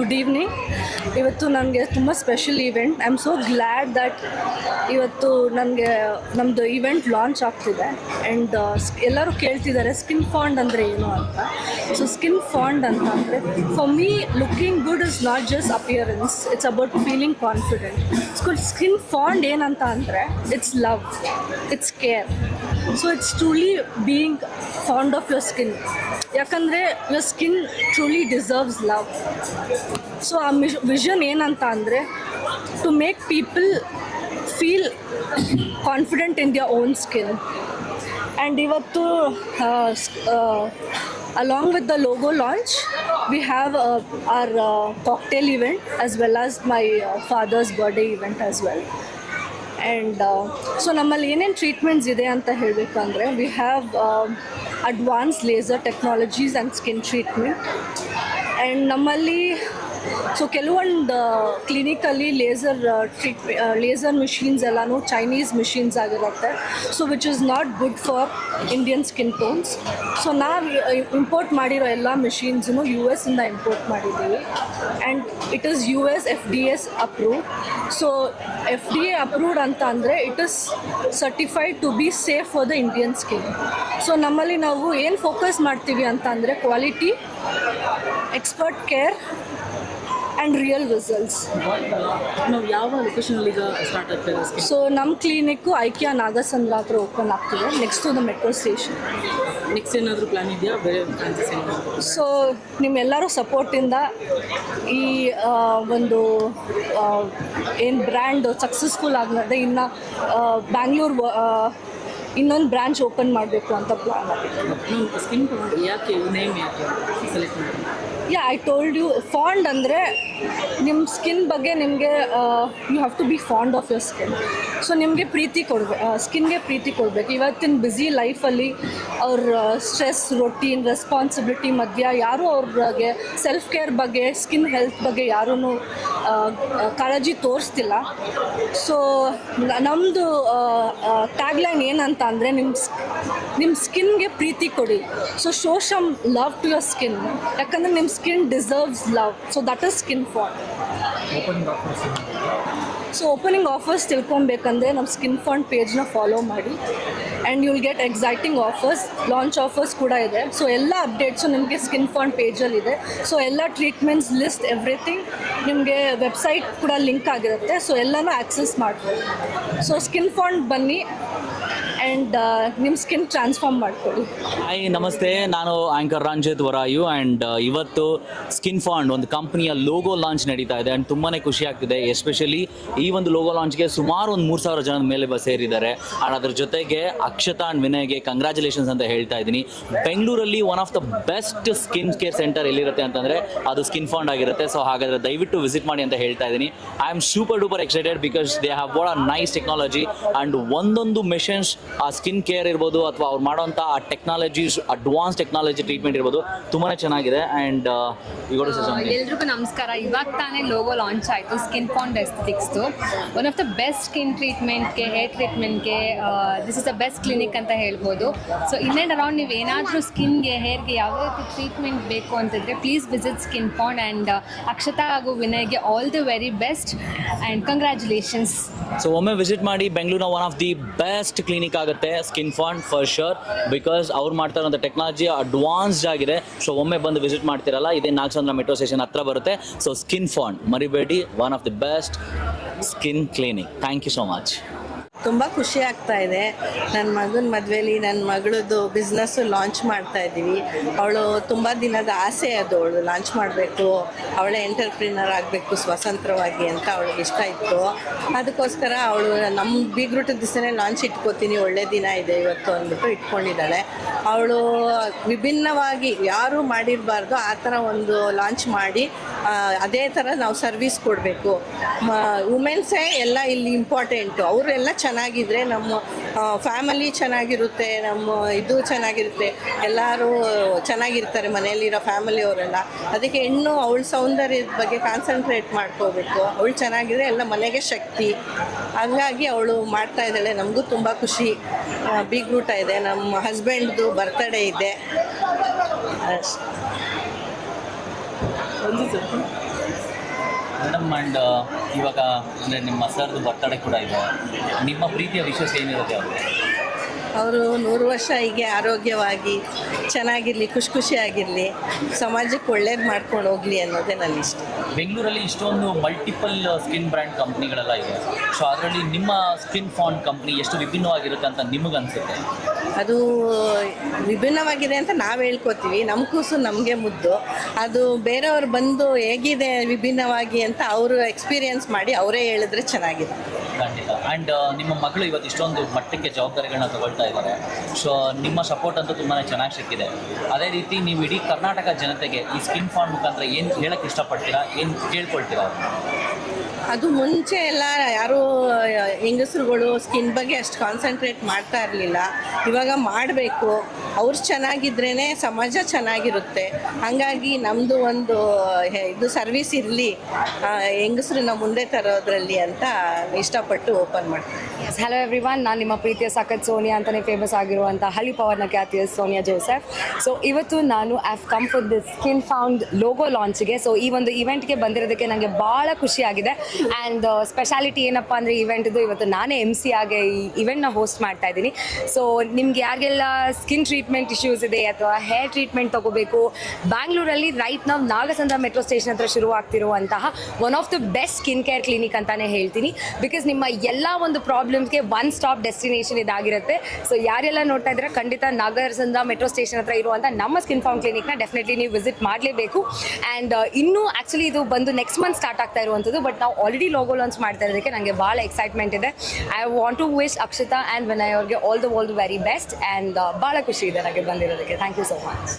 Good evening. ಇವತ್ತು ನನಗೆ ತುಂಬ special event. I am so glad that ಇವತ್ತು ನನಗೆ ನಮ್ಮದು ಈವೆಂಟ್ ಲಾಂಚ್ ಆಗ್ತಿದೆ. ಆ್ಯಂಡ್ ಎಲ್ಲರೂ ಕೇಳ್ತಿದ್ದಾರೆ ಸ್ಕಿನ್ ಫಾಂಡ್ ಅಂದರೆ ಏನು ಅಂತ. ಸೊ ಸ್ಕಿನ್ ಫಾಂಡ್ ಅಂತ ಅಂದರೆ for me looking good is not just appearance, it's about feeling confident. Skin fond ಏನಂತ ಅಂದರೆ it's love, it's care. So it's truly being fond of your skin. ಯಾಕಂದರೆ your skin truly deserves love. So ಆ vision ಏನಂತ ಅಂದರೆ to make people feel confident in their own skin. And ಇವತ್ತು along with the logo launch, we have our cocktail event as well as my father's birthday event as well. And so ನಮ್ಮಲ್ಲಿ ಏನೇನು treatments ಇದೆ ಅಂತ ಹೇಳಬೇಕಂದ್ರೆ we have advance laser technologies and skin treatment. And ನಮ್ಮಲ್ಲಿ so ಕೆಲವೊಂದು ಕ್ಲಿನಿಕಲ್ಲಿ laser machines ಎಲ್ಲನೂ Chinese machines ಆಗಿರುತ್ತೆ. So which is not good for Indian skin tones. So ನಾವು ಇಂಪೋರ್ಟ್ ಮಾಡಿರೋ ಎಲ್ಲ ಮಿಷಿನ್ಸೂ US ಇಂದ ಇಂಪೋರ್ಟ್ ಮಾಡಿದ್ದೀವಿ. And it is US FDA approved. So FDA approved ಅಂತ ಅಂದರೆ it is certified to be safe for the Indian skin. So ನಮ್ಮಲ್ಲಿ ನಾವು ಏನು ಫೋಕಸ್ ಮಾಡ್ತೀವಿ ಅಂತ ಅಂದರೆ quality, expert care and real results. ನಾವು ಯಾವ ಲೊಕೇಶನಲ್ಲಿ ಈಗ ಸ್ಟಾರ್ಟ್ ಆಗ್ತದೆ? ಸೊ ನಮ್ಮ ಕ್ಲಿನಿಕ್ಕು ಐಕ್ಯಾ ನಾಗಸಂದ್ರ ಹತ್ರ ಓಪನ್ ಆಗ್ತಿದೆ, next to the metro station. Next ಏನಾದರೂ ಪ್ಲಾನ್ ಇದೆಯಾ ಬೇರೆ ಬ್ರಾಂಚಸ್ ಏನಾದರೂ? ಸೊ ನಿಮ್ಮೆಲ್ಲರೂ ಸಪೋರ್ಟಿಂದ ಈ ಒಂದು ಏನು ಬ್ರ್ಯಾಂಡ್ ಸಕ್ಸಸ್ಫುಲ್ ಆಗಿದ್ರೆ ಇನ್ನು ಬ್ಯಾಂಗ್ಳೂರು ಇನ್ನೊಂದು ಬ್ರಾಂಚ್ ಓಪನ್ ಮಾಡಬೇಕು ಅಂತ ಪ್ಲಾನ್ ಆಗಿದೆ. ಸ್ಕಿನ್ ಯಾಕೆ ನೇಮ್ ಯಾಕೆ ಸೆಲೆಕ್ಟ್ ಮಾಡಿ? Yeah, I told you, fond ಅಂದರೆ ನಿಮ್ಮ ಸ್ಕಿನ್ ಬಗ್ಗೆ ನಿಮಗೆ you have to be fond of your skin. So ನಿಮಗೆ ಪ್ರೀತಿ ಕೊಡಬೇಕು, ಸ್ಕಿನ್ಗೆ ಪ್ರೀತಿ ಕೊಡಬೇಕು. ಇವತ್ತಿನ ಬ್ಯುಸಿ ಲೈಫಲ್ಲಿ ಅವ್ರ ಸ್ಟ್ರೆಸ್, ರೊಟೀನ್, ರೆಸ್ಪಾನ್ಸಿಬಿಲಿಟಿ ಮಧ್ಯ ಯಾರೂ ಅವ್ರಿಗೆ ಸೆಲ್ಫ್ ಕೇರ್ ಬಗ್ಗೆ, ಸ್ಕಿನ್ ಹೆಲ್ತ್ ಬಗ್ಗೆ ಯಾರೂ ಕಾಳಜಿ ತೋರಿಸ್ತಿಲ್ಲ. ಸೊ ನಮ್ಮದು ಟ್ಯಾಗ್ಲೈನ್ ಏನಂತ ಅಂದರೆ ನಿಮ್ಮ ಸ್ಕಿನ್ಗೆ ಪ್ರೀತಿ ಕೊಡಿ. So show some love to your skin. ಯಾಕಂದರೆ ನಿಮ್ಮ skin deserves love. So that is skin fond. So opening offers ತಿಳ್ಕೊಬೇಕಂದ್ರೆ ನಮ್ಮ ಸ್ಕಿನ್ ಫಾಂಡ್ ಪೇಜ್ನ ಫಾಲೋ ಮಾಡಿ. And you will get exciting offers, launch offers ಕೂಡ ಇದೆ. ಸೊ ಎಲ್ಲ ಅಪ್ಡೇಟ್ಸು ನಿಮಗೆ ಸ್ಕಿನ್ ಫಾಂಡ್ ಪೇಜಲ್ಲಿದೆ. ಸೊ ಎಲ್ಲ ಟ್ರೀಟ್ಮೆಂಟ್ಸ್ ಲಿಸ್ಟ್ ಎವ್ರಿಥಿಂಗ್ ನಿಮಗೆ ವೆಬ್ಸೈಟ್ ಕೂಡ ಲಿಂಕ್ ಆಗಿರುತ್ತೆ. ಸೊ ಎಲ್ಲನೂ ಆ್ಯಕ್ಸಸ್ ಮಾಡ್ಬೋದು. ಸೊ ಸ್ಕಿನ್ ಫಾಂಡ್ ಬನ್ನಿ ಆ್ಯಂಡ್ ನಿಮ್ಮ ಸ್ಕಿನ್ ಟ್ರಾನ್ಸ್ಫಾರ್ಮ್ ಮಾಡ್ಕೊಳ್ಳಿ. ಹಾಯ್, ನಮಸ್ತೆ. ನಾನು ಆ್ಯಂಕರ್ ರಂಜಿತ್ ವರಾಯು. ಆ್ಯಂಡ್ ಇವತ್ತು ಸ್ಕಿನ್ ಫಾಂಡ್ ಒಂದು ಕಂಪ್ನಿಯ ಲೋಗೋ ಲಾಂಚ್ ನಡೀತಾ ಇದೆ. ಆ್ಯಂಡ್ ತುಂಬಾ ಖುಷಿ ಆಗ್ತಿದೆ. ಎಸ್ಪೆಷಲಿ ಈ ಒಂದು ಲೋಗೋ ಲಾಂಚ್ಗೆ ಸುಮಾರು ಒಂದು 3,000 ಜನದ ಮೇಲೆ ಸೇರಿದ್ದಾರೆ. ಆ್ಯಂಡ್ ಅದ್ರ ಜೊತೆಗೆ ಅಕ್ಷತಾ ಆ್ಯಂಡ್ ವಿನಯ್ಗೆ ಕಂಗ್ರ್ಯಾಚುಲೇಷನ್ಸ್ ಅಂತ ಹೇಳ್ತಾ ಇದ್ದೀನಿ. ಬೆಂಗಳೂರಲ್ಲಿ one of the best skin care centre ಎಲ್ಲಿರುತ್ತೆ ಅಂತಂದರೆ ಅದು ಸ್ಕಿನ್ ಫಾಂಡ್ ಆಗಿರುತ್ತೆ. ಸೊ ಹಾಗಾದರೆ ದಯವಿಟ್ಟು ವಿಸಿಟ್ ಮಾಡಿ ಅಂತ ಹೇಳ್ತಾ ಇದ್ದೀನಿ. I am super duper excited because they have what a nice technology. And ಒಂದೊಂದು ಮೆಷಿನ್ಸ್, ಆ ಸ್ಕಿನ್ ಕೇರ್ ಇರ್ಬೋದು ಅಥವಾ ಅವ್ರು ಮಾಡೋಂಥ ಆ ಟೆಕ್ನಾಲಜೀಸ್, ಅಡ್ವಾನ್ಸ್ ಟೆಕ್ನಾಲಜಿ ಟ್ರೀಟ್ಮೆಂಟ್ ಇರ್ಬೋದು, ತುಂಬಾ ಚೆನ್ನಾಗಿದೆ. ಆ್ಯಂಡ್ ಎಲ್ರಿಗೂ ನಮಸ್ಕಾರ. ಇವಾಗ ತಾನೇ ಲೋಗೋ ಲಾಂಚ್ ಆಯಿತು ಸ್ಕಿನ್ ಫಾಂಡ್ ಎಸ್ಥೆಟಿಕ್ಸ್ದು. One of the best skin ಟ್ರೀಟ್ಮೆಂಟ್ಗೆ, ಹೇರ್ ಟ್ರೀಟ್ಮೆಂಟ್ಗೆ this is the best clinic ಅಂತ ಹೇಳ್ಬೋದು. ಸೊ ಇನ್ ಆ್ಯಂಡ್ ಅರೌಂಡ್ ನೀವು ಏನಾದರೂ ಸ್ಕಿನ್ಗೆ, ಹೇರ್ಗೆ ಯಾವ ರೀತಿ ಟ್ರೀಟ್ಮೆಂಟ್ ಬೇಕು ಅಂತಿದ್ರೆ please visit skin fond. And Akshata ಹಾಗೂ ವಿನಯ್ಗೆ all the very best and congratulations. So ಒಮ್ಮೆ ವಿಸಿಟ್ ಮಾಡಿ. ಬೆಂಗಳೂರಿನ one of the best clinic ಆಗುತ್ತೆ skin fond for sure, because ಅವ್ರು ಮಾಡ್ತಾ ಇರೋಂಥ ಟೆಕ್ನಾಲಜಿ ಅಡ್ವಾನ್ಸ್ಡ್ ಆಗಿದೆ. ಸೊ ಒಮ್ಮೆ ಬಂದು ವಿಸಿಟ್ ಮಾಡ್ತಿರಲ್ಲ, ಇದೇ ನಾಗಸಂದ್ರ ಮೆಟ್ರೋ ಸ್ಟೇಷನ್ ಹತ್ರ ಬರುತ್ತೆ. ಸೊ ಸ್ಕಿನ್ ಫಾಂಡ್ ಮರಿಬೇಡಿ, one of the best skin clinic. Thank you so much. ತುಂಬ ಖುಷಿ ಆಗ್ತಾ ಇದೆ. ನನ್ನ ಮಗನ ಮದುವೆಲಿ ನನ್ನ ಮಗಳದ್ದು ಬಿಸ್ನೆಸ್ಸು ಲಾಂಚ್ ಮಾಡ್ತಾ ಇದ್ದೀವಿ. ಅವಳು ತುಂಬ ದಿನದ ಆಸೆ ಅದು, ಅವಳು ಲಾಂಚ್ ಮಾಡಬೇಕು, ಅವಳೇ ಎಂಟರ್ಪ್ರಿನರ್ ಆಗಬೇಕು ಸ್ವತಂತ್ರವಾಗಿ ಅಂತ ಅವಳಿಗೆ ಇಷ್ಟ ಇತ್ತು. ಅದಕ್ಕೋಸ್ಕರ ಅವಳು ನಮ್ಮ ಬೀಗ್ರೂಟದ ದಿವಸನೇ ಲಾಂಚ್ ಇಟ್ಕೋತೀನಿ, ಒಳ್ಳೆ ದಿನ ಇದೆ ಇವತ್ತು ಅಂದ್ಬಿಟ್ಟು ಇಟ್ಕೊಂಡಿದ್ದಾಳೆ. ಅವಳು ವಿಭಿನ್ನವಾಗಿ ಯಾರೂ ಮಾಡಿರಬಾರ್ದು ಆ ಥರ ಒಂದು ಲಾಂಚ್ ಮಾಡಿ ಅದೇ ಥರ ನಾವು ಸರ್ವಿಸ್ ಕೊಡಬೇಕು. ವುಮೆನ್ಸೇ ಎಲ್ಲ ಇಲ್ಲಿ ಇಂಪಾರ್ಟೆಂಟು. ಅವರೆಲ್ಲ ಚೆನ್ನಾಗಿದ್ದರೆ ನಮ್ಮ ಫ್ಯಾಮಿಲಿ ಚೆನ್ನಾಗಿರುತ್ತೆ, ನಮ್ಮ ಇದು ಚೆನ್ನಾಗಿರುತ್ತೆ, ಎಲ್ಲರೂ ಚೆನ್ನಾಗಿರ್ತಾರೆ ಮನೆಯಲ್ಲಿರೋ ಫ್ಯಾಮಿಲಿಯವರೆಲ್ಲ. ಅದಕ್ಕೆ ಹೆಣ್ಣು ಅವಳ ಸೌಂದರ್ಯದ ಬಗ್ಗೆ ಕಾನ್ಸಂಟ್ರೇಟ್ ಮಾಡ್ಕೋಬೇಕು. ಅವಳು ಚೆನ್ನಾಗಿದ್ರೆ ಎಲ್ಲ ಮನೆಗೆ ಶಕ್ತಿ. ಹಾಗಾಗಿ ಅವಳು ಮಾಡ್ತಾ ಇದ್ದಾಳೆ. ನಮಗೂ ತುಂಬ ಖುಷಿ. ಬೀಗ್ರೂಟ ಇದೆ, ನಮ್ಮ ಹಸ್ಬೆಂಡ್ದು ಬರ್ತಡೇ ಇದೆ. ಒಂದು ಮೇಡಮ್ ಆ್ಯಂಡ್ ಇವಾಗ ಅಂದರೆ ನಿಮ್ಮ ಸರ್ದು ಬರ್ತಡೇ ಕೂಡ ಇದೆ, ನಿಮ್ಮ ಪ್ರೀತಿಯ ವಿಶ್ವಾಸ ಏನಿರುತ್ತೆ ಅವ್ರಿಗೆ? ಅವರು 100 ವರ್ಷ ಹೀಗೆ ಆರೋಗ್ಯವಾಗಿ ಚೆನ್ನಾಗಿರಲಿ, ಖುಷಿಯಾಗಿರಲಿ, ಸಮಾಜಕ್ಕೆ ಒಳ್ಳೇದು ಮಾಡ್ಕೊಂಡು ಹೋಗಲಿ ಅನ್ನೋದೇ ನನ್ನ ಇಷ್ಟ. ಬೆಂಗಳೂರಲ್ಲಿ ಇಷ್ಟೊಂದು ಮಲ್ಟಿಪಲ್ ಸ್ಕಿನ್ ಬ್ರ್ಯಾಂಡ್ ಕಂಪ್ನಿಗಳೆಲ್ಲ ಇದೆ, ಸೊ ಅದರಲ್ಲಿ ನಿಮ್ಮ ಸ್ಕಿನ್ ಫಾಂಡ್ ಕಂಪ್ನಿ ಎಷ್ಟು ವಿಭಿನ್ನವಾಗಿರುತ್ತೆ ಅಂತ ನಿಮಗನ್ಸುತ್ತೆ? ಅದು ವಿಭಿನ್ನವಾಗಿದೆ ಅಂತ ನಾವು ಹೇಳ್ಕೊತೀವಿ, ನಮ್ಮ ಕೂಸು ನಮಗೆ ಮುದ್ದು. ಅದು ಬೇರೆಯವ್ರು ಬಂದು ಹೇಗಿದೆ ವಿಭಿನ್ನವಾಗಿ ಅಂತ ಅವರು ಎಕ್ಸ್ಪೀರಿಯನ್ಸ್ ಮಾಡಿ ಅವರೇ ಹೇಳಿದ್ರೆ ಚೆನ್ನಾಗಿದೆ. ಖಂಡಿತ. ಆ್ಯಂಡ್ ನಿಮ್ಮ ಮಗಳು ಇವತ್ತು ಇಷ್ಟೊಂದು ಮಟ್ಟಕ್ಕೆ ಜವಾಬ್ದಾರಿಗಳನ್ನ ತಗೊಳ್ತಾ ಇದ್ದಾರೆ, ಸೊ ನಿಮ್ಮ ಸಪೋರ್ಟ್ ಅಂತೂ ತುಂಬಾ ಚೆನ್ನಾಗಿ ಸಿಕ್ಕಿದೆ. ಅದೇ ರೀತಿ ನೀವು ಇಡೀ ಕರ್ನಾಟಕ ಜನತೆಗೆ ಈ ಸ್ಕಿನ್ ಫಾಂಡ್ ಮುಖಾಂತರ ಏನು ಹೇಳಕ್ಕೆ ಇಷ್ಟಪಡ್ತೀರಾ, ಏನು ಕೇಳ್ಕೊಳ್ತೀರಾ? ಅದು ಮುಂಚೆ ಎಲ್ಲ ಯಾರೂ ಹೆಂಗಸರುಗಳು ಸ್ಕಿನ್ ಬಗ್ಗೆ ಅಷ್ಟು ಕಾನ್ಸಂಟ್ರೇಟ್ ಮಾಡ್ತಾ ಇರಲಿಲ್ಲ. ಇವಾಗ ಮಾಡಬೇಕು, ಅವ್ರು ಚೆನ್ನಾಗಿದ್ರೇ ಸಮಾಜ ಚೆನ್ನಾಗಿರುತ್ತೆ. ಹಾಗಾಗಿ ನಮ್ಮದು ಒಂದು ಇದು ಸರ್ವಿಸ್ ಇರಲಿ, ಹೆಂಗಸರನ್ನ ಮುಂದೆ ತರೋದ್ರಲ್ಲಿ ಅಂತ ಇಷ್ಟಪಟ್ಟು ಓಪನ್ ಮಾಡ್ತೀನಿ. ಹಲೋ ಎವ್ರಿವನ್, ನಾನು ನಿಮ್ಮ ಪ್ರೀತಿಯ ಸಖತ್ ಸೋನಿಯಾ ಅಂತಲೇ ಫೇಮಸ್ ಆಗಿರುವಂಥ ಹಳ್ಳಿ ಪವರ್ನ ಖ್ಯಾತಿಯ ಸೋನಿಯಾ ಜೋಸೆಫ್. ಸೊ ಇವತ್ತು ನಾನು have come for this skin fond logo ಲಾಂಚ್ಗೆ. ಸೊ ಈ ಒಂದು ಇವೆಂಟ್ಗೆ ಬಂದಿರೋದಕ್ಕೆ ನನಗೆ ಭಾಳ ಖುಷಿಯಾಗಿದೆ. ಆ್ಯಂಡ್ ಸ್ಪೆಷಾಲಿಟಿ ಏನಪ್ಪ ಅಂದರೆ ಇವೆಂಟ್ದು ಇವತ್ತು ನಾನೇ MC ಆಗಿ ಈ ಇವೆಂಟ್ನ ಹೋಸ್ಟ್ ಮಾಡ್ತಾ ಇದ್ದೀನಿ. ಸೊ ನಿಮ್ಗೆ ಯಾರಿಗೆಲ್ಲ ಸ್ಕಿನ್ ಟ್ರೀಟ್ಮೆಂಟ್ ಇಶ್ಯೂಸ್ ಇದೆ ಅಥವಾ ಹೇರ್ ಟ್ರೀಟ್ಮೆಂಟ್ ತೊಗೋಬೇಕು, ಬ್ಯಾಂಗ್ಳೂರಲ್ಲಿ ರೈಟ್ ನಾವು ನಾಗಸಂದ್ರ ಮೆಟ್ರೋ ಸ್ಟೇಷನ್ ಹತ್ರ ಶುರುವಾಗ್ತಿರುವಂತಹ one of the best skin care clinic ಅಂತಲೇ ಹೇಳ್ತೀನಿ. ಬಿಕಾಸ್ ನಿಮ್ಮ ಎಲ್ಲ ಒಂದು ಪ್ರಾಬ್ಲಮ್ಸ್ಗೆ ಒನ್ ಸ್ಟಾಪ್ ಡೆಸ್ಟಿನೇಷನ್ ಇದಾಗಿರುತ್ತೆ. ಸೊ ಯಾರೆಲ್ಲ ನೋಡ್ತಾ ಇದ್ರೆ ಖಂಡಿತ ನಾಗಸಂದ್ರ ಮೆಟ್ರೋ ಸ್ಟೇಷನ್ ಹತ್ರ ಇರುವಂಥ ನಮ್ಮ ಸ್ಕಿನ್ ಫಾರ್ಮ್ ಕ್ಲಿನಿಕ್ನ ಡೆಫಿನೆಟ್ಲಿ ನೀವು ವಿಸಿಟ್ ಮಾಡಲೇಬೇಕು. ಆ್ಯಂಡ್ ಇನ್ನೂ ಆ್ಯಕ್ಚುಲಿ ಇದು ಬಂದು ನೆಕ್ಸ್ಟ್ ಮಂತ್ ಸ್ಟಾರ್ಟ್ ಆಗ್ತಾ ಇರುವಂಥದ್ದು, ಬಟ್ ನಾವು ಆಲ್ರೆಡಿ ಲೋಗೋ ಲಾಂಚ್ ಮಾಡ್ತಾ ಇರೋದಕ್ಕೆ ನನಗೆ ಭಾಳ ಎಕ್ಸೈಟ್ಮೆಂಟ್ ಇದೆ. I want to wish Akshata and Vinay ಅವ್ರಿಗೆ all the very best. And ಭಾಳ ಖುಷಿ ಇದೆ ನನಗೆ ಬಂದಿರೋದಕ್ಕೆ. Thank you so much.